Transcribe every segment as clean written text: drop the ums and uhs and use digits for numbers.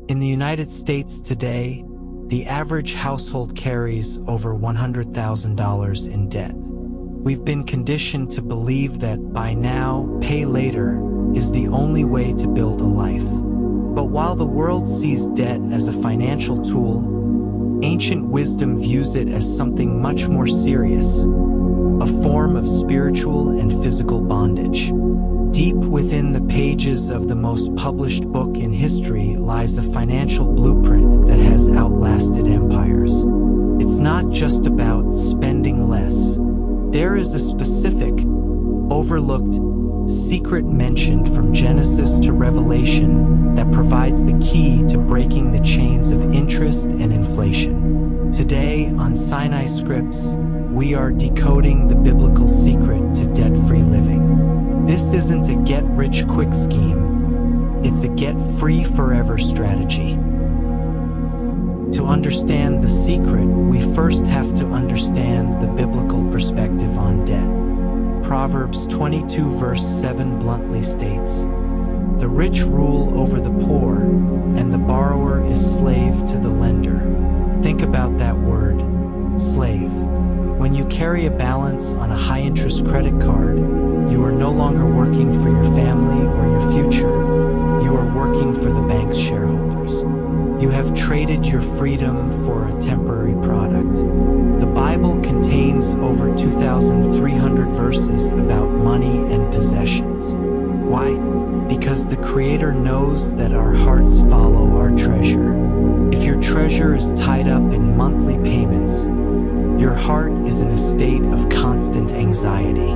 In the United States today, the average household carries over $100,000 in debt. We've been conditioned to believe that buy now, pay later is the only way to build a life. But while the world sees debt as a financial tool, ancient wisdom views it as something much more serious, a form of spiritual and physical bondage. Deep within the pages of the most published book in history lies a financial blueprint that has outlasted empires. It's not just about spending less. There is a specific, overlooked, secret mentioned from Genesis to Revelation that provides the key to breaking the chains of interest and inflation. Today on Sinai Scripts, we are decoding the biblical secret to debt-free living. This isn't a get-rich-quick scheme, it's a get-free forever strategy. To understand the secret, we first have to understand the biblical perspective on debt. Proverbs 22 verse 7 bluntly states, "The rich rule over the poor, and the borrower is slave to the lender." Think about that word, slave. When you carry a balance on a high-interest credit card, you are no longer working for your family or your future. You are working for the bank's shareholders. You have traded your freedom for a temporary product. The Bible contains over 2,300 verses about money and possessions. Why? Because the Creator knows that our hearts follow our treasure. If your treasure is tied up in monthly payments, your heart is in a state of constant anxiety.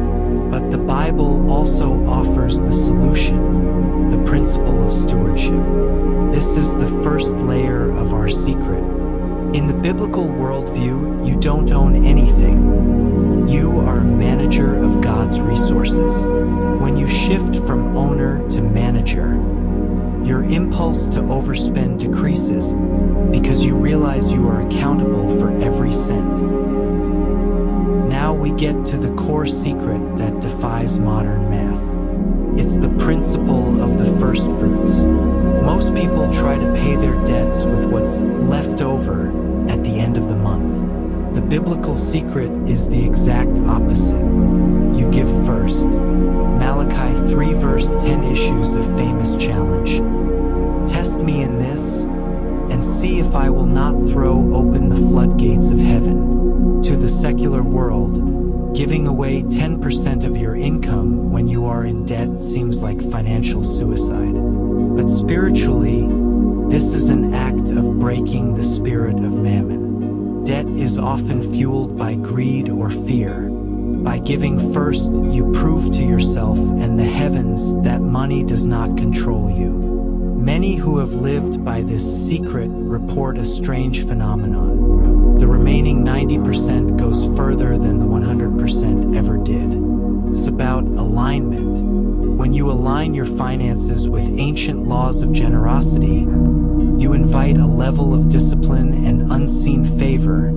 But the Bible also offers the solution, the principle of stewardship. This is the first layer of our secret. In the biblical worldview, you don't own anything. You are a manager of God's resources. When you shift from owner to manager, your impulse to overspend decreases because you realize you are accountable for every cent. Now we get to the core secret that defies modern math. It's the principle of the firstfruits. Most people try to pay their debts with what's left over at the end of the month. The biblical secret is the exact opposite. You give first. Malachi 3 verse 10 issues a famous challenge. Test me in this, and see if I will not throw open the floodgates of heaven. To the secular world, giving away 10% of your income when you are in debt seems like financial suicide. But spiritually, this is an act of breaking the spirit of mammon. Debt is often fueled by greed or fear. By giving first, you prove to yourself and the heavens that money does not control you. Many who have lived by this secret report a strange phenomenon. The remaining 90% goes further than the 100% ever did. It's about alignment. When you align your finances with ancient laws of generosity, you invite a level of discipline and unseen favor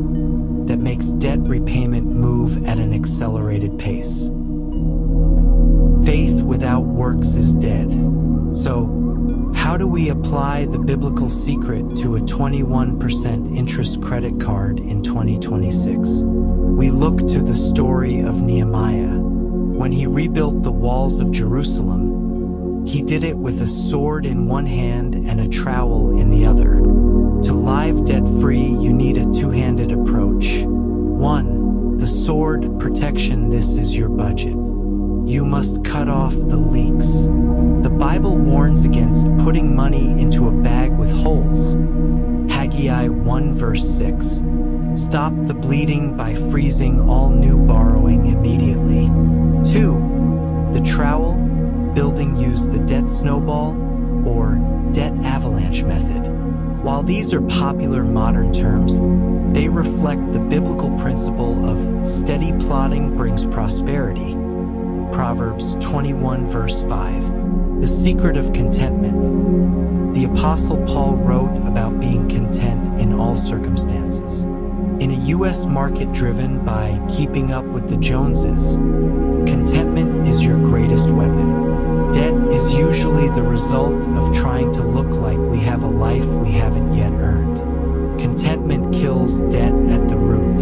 that makes debt repayment move at an accelerated pace. Faith without works is dead. So, how do we apply the biblical secret to a 21% interest credit card in 2026? We look to the story of Nehemiah. When he rebuilt the walls of Jerusalem, he did it with a sword in one hand and a trowel in the other. To live debt-free, you need a two-handed approach. 1. The sword protection. This is your budget. You must cut off the leaks. The Bible warns against putting money into a bag with holes. Haggai 1 verse 6. Stop the bleeding by freezing all new borrowing immediately. 2. The trowel. Building use the debt snowball or debt avalanche method. While these are popular modern terms, they reflect the biblical principle of steady plotting brings prosperity. Proverbs 21 verse 5. The secret of contentment. The Apostle Paul wrote about being content in all circumstances. In a U.S. market driven by keeping up with the Joneses, contentment is your greatest weapon. Debt is usually the result of trying to look like we have a life we earned. Contentment kills debt at the root.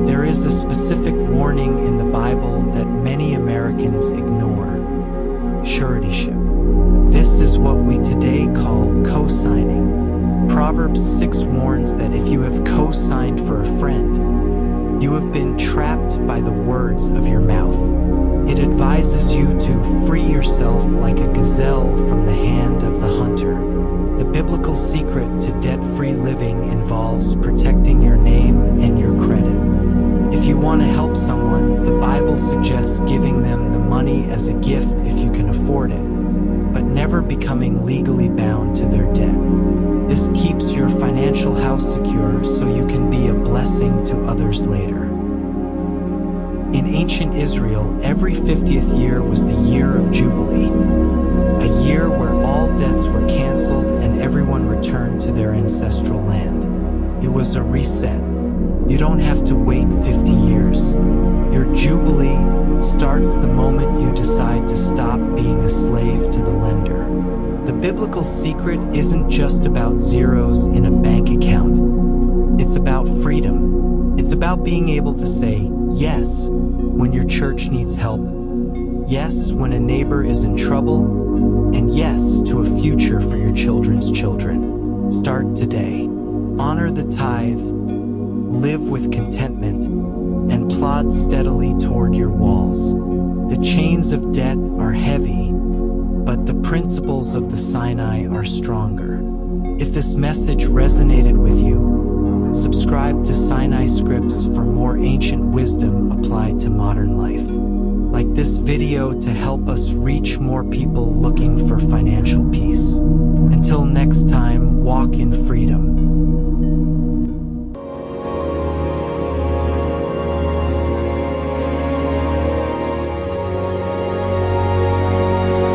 There is a specific warning in the Bible that many Americans ignore: suretyship. This is what we today call co-signing. Proverbs 6 warns that if you have co-signed for a friend, you have been trapped by the words of your mouth. It advises you to free yourself like a gazelle from the hand of the hunter. The biblical secret to debt-free living involves protecting your name and your credit. If you want to help someone, the Bible suggests giving them the money as a gift if you can afford it, but never becoming legally bound to their debt. This keeps your financial house secure so you can be a blessing to others later. In ancient Israel, every 50th year was the year of Jubilee, a year where all debts were canceled and everyone returned to their ancestral land. It was a reset. You don't have to wait 50 years. Your Jubilee starts the moment you decide to stop being a slave to the lender. The biblical secret isn't just about zeros in a bank account. It's about freedom. It's about being able to say yes when your church needs help, yes when a neighbor is in trouble, and yes to a future for your children's children. Start today. Honor the tithe, live with contentment, and plod steadily toward your walls. The chains of debt are heavy, but the principles of the Sinai are stronger. If this message resonated with you, subscribe to Sinai Scripts for more ancient wisdom applied to modern life. Like this video to help us reach more people looking for financial peace. Until next time, walk in freedom.